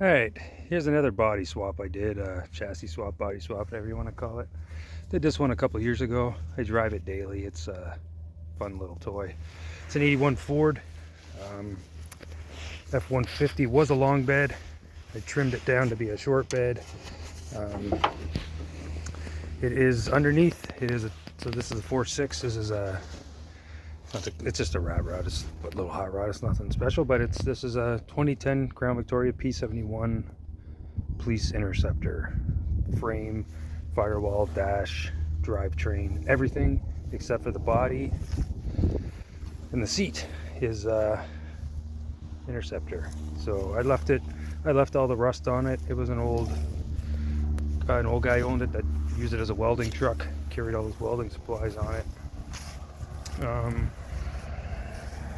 Alright, here's another body swap I did, chassis swap, body swap, whatever you want to call it. Did this one a couple years ago. I drive it daily. It's a fun little toy. It's an 81 Ford f150. Was a long bed. I trimmed it down to be a short bed. It is underneath. So this is a 4.6. This is it's just a rat rod. It's a little hot rod. It's nothing special, but this is a 2010 Crown Victoria p71 police interceptor. Frame, firewall, dash, drivetrain, everything except for the body and the seat is interceptor. So I left all the rust on it. It was an old guy owned it that used it as a welding truck, carried all his welding supplies on it.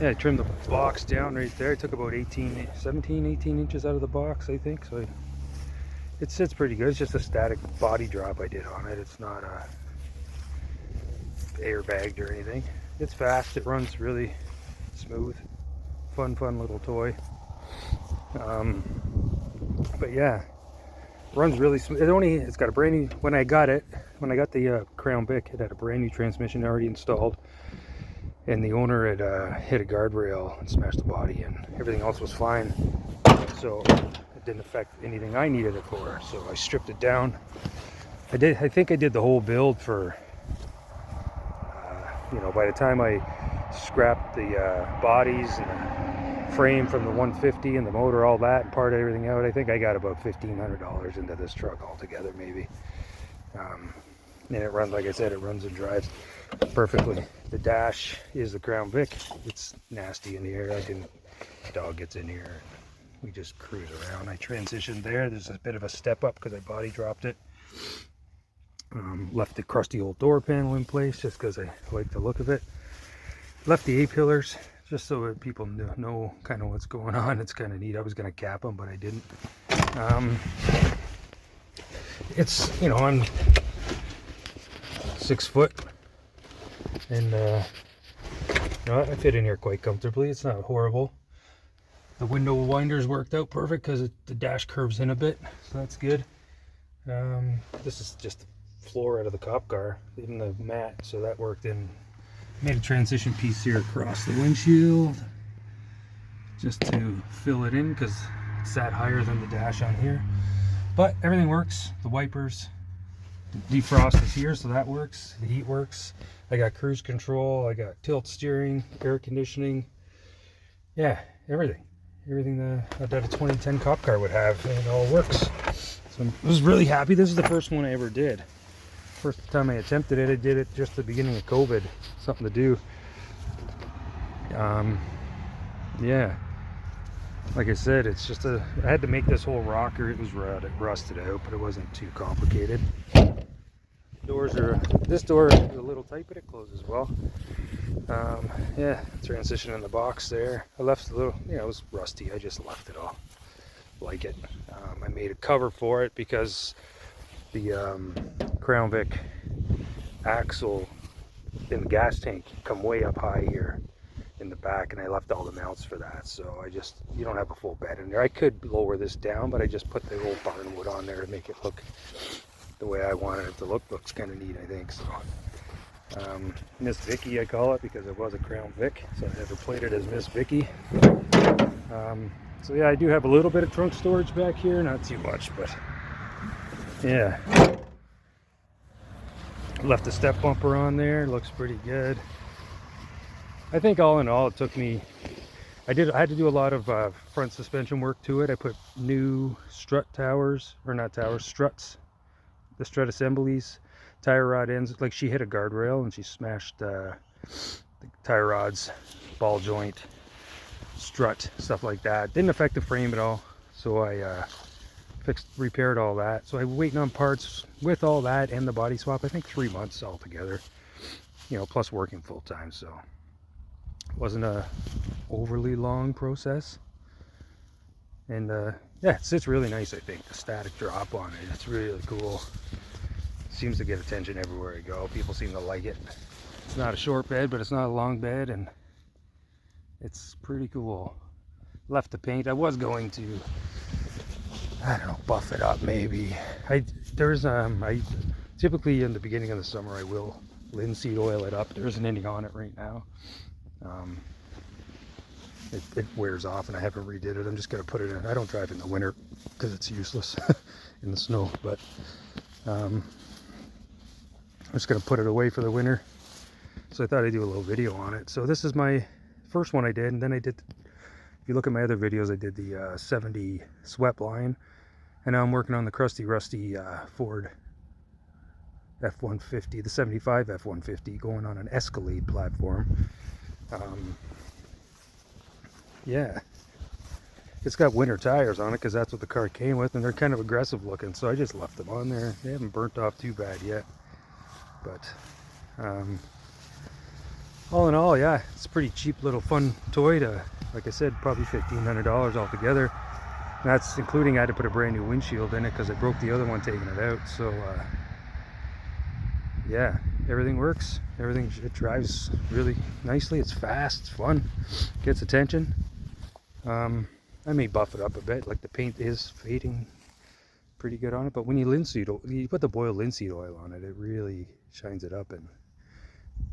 Yeah, I trimmed the box down right there. I took about 18 inches out of the box, I think. So it sits pretty good. It's just a static body drop I did on it. It's not airbagged or anything. It's fast. It runs really smooth. Fun little toy. But yeah, runs really smooth. It's got a brand new. When I got the Crown Vic, it had a brand new transmission already installed. And the owner had hit a guardrail and smashed the body, and everything else was fine. So it didn't affect anything I needed it for. So I stripped it down. I think I did the whole build for, by the time I scrapped the bodies and the frame from the 150 and the motor, all that, and parted everything out, I think I got about $1,500 into this truck altogether, maybe. And it runs, like I said, it runs and drives perfectly. The dash is the Crown Vic. It's nasty in here. Dog gets in here. We just cruise around. I transitioned there. There's a bit of a step up because I body dropped it. Left the crusty old door panel in place just because I like the look of it. Left the A-pillars just so that people know kind of what's going on. It's kind of neat. I was going to cap them, but I didn't. I'm 6 foot, and I fit in here quite comfortably. It's not horrible. The window winders worked out perfect because the dash curves in a bit, so that's good. This is just the floor out of the cop car, even the mat, so that worked in. Made a transition piece here across the windshield just to fill it in because it sat higher than the dash on here. But everything works. The wipers, the defrost is here, so that works. The heat works. I got cruise control. I got tilt steering, air conditioning. Yeah, everything that a 2010 cop car would have, and it all works. So I was really happy. This is the first one I ever did. First time I attempted it, I did it just the beginning of COVID. Something to do. Yeah. Like I said, it's just I had to make this whole rocker. It was rusted out, but it wasn't too complicated. This door is a little tight, but it closes well. Yeah, transition in the box there. I left a little, it was rusty. I just left it all like it. I made a cover for it because the Crown Vic axle in the gas tank come way up high here in the back, and I left all the mounts for that. So you don't have a full bed in there. I could lower this down, but I just put the old barn wood on there to make it look the way I wanted it to look. Looks kind of neat, I think. So Miss Vicky, I call it, because it was a Crown Vic, so I never played it as Miss Vicky. So yeah, I do have a little bit of trunk storage back here, not too much, but yeah. Left the step bumper on there, looks pretty good. I think all in all, it took me, I had to do a lot of front suspension work to it. I put new struts, the strut assemblies, tire rod ends. Like, she hit a guardrail and she smashed the tire rods, ball joint, strut, stuff like that. Didn't affect the frame at all, so I repaired all that. So I'm waiting on parts with all that and the body swap. I think 3 months altogether, plus working full time, so it wasn't a overly long process. And yeah, it sits really nice. I think the static drop on it, it's really cool. Seems to get attention everywhere I go. People seem to like it. It's not a short bed, but it's not a long bed, and it's pretty cool. Left to paint. I was going to I don't know, buff it up maybe. I typically in the beginning of the summer I will linseed oil it up. There isn't any on it right now. It wears off and I haven't redid it. I'm just gonna put it in. I don't drive in the winter because it's useless in the snow, but I'm just gonna put it away for the winter. So I thought I'd do a little video on it. So this is my first one I did, and then I did, if you look at my other videos, I did the 70 swept line, and now I'm working on the crusty rusty Ford f150, the 75 f150, going on an Escalade platform. Yeah, it's got winter tires on it because that's what the car came with, and they're kind of aggressive looking, so I just left them on there. They haven't burnt off too bad yet, but all in all, yeah, it's a pretty cheap little fun toy to, like I said, probably $1,500 altogether. And that's including I had to put a brand new windshield in it because I broke the other one taking it out. So yeah, everything works. It drives really nicely. It's fast, it's fun, gets attention. I may buff it up a bit, like the paint is fading pretty good on it, but when you put the boiled linseed oil on it, it really shines it up and,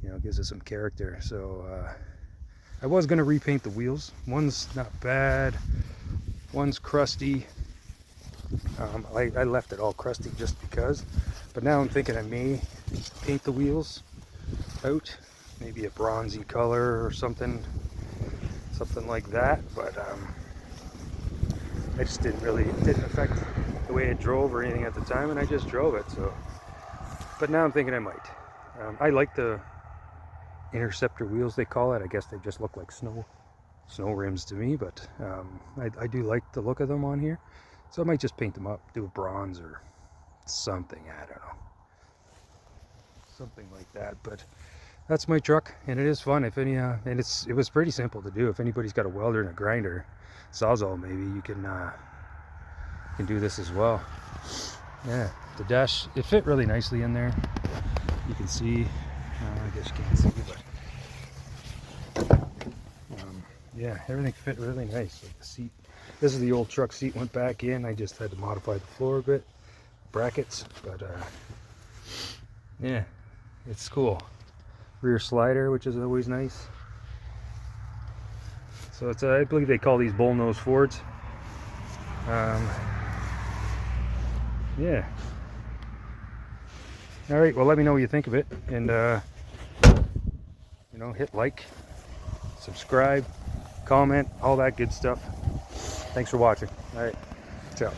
you know, gives it some character. So I was going to repaint the wheels. One's not bad, one's crusty. I left it all crusty just because, but now I'm thinking I may paint the wheels out, maybe a bronzy color or something like that. But I just it didn't affect the way it drove or anything at the time, and I just drove it. So, but now I'm thinking I might. I like the interceptor wheels, they call it. I guess they just look like snow rims to me, but I do like the look of them on here, so I might just paint them up, do a bronze or something, I don't know, something like that. But that's my truck, and it is fun. If any and it was pretty simple to do. If anybody's got a welder and a grinder, sawzall, maybe you can do this as well. Yeah, the dash, it fit really nicely in there. You can see, I guess you can't see, but yeah, everything fit really nice. Like the seat, this is the old truck seat, went back in. I just had to modify the floor a bit, brackets, but yeah, it's cool. Rear slider, which is always nice. So it's I believe they call these bullnose Fords. Yeah. All right, well, let me know what you think of it, and you know, hit like, subscribe, comment, all that good stuff. Thanks for watching. All right, ciao.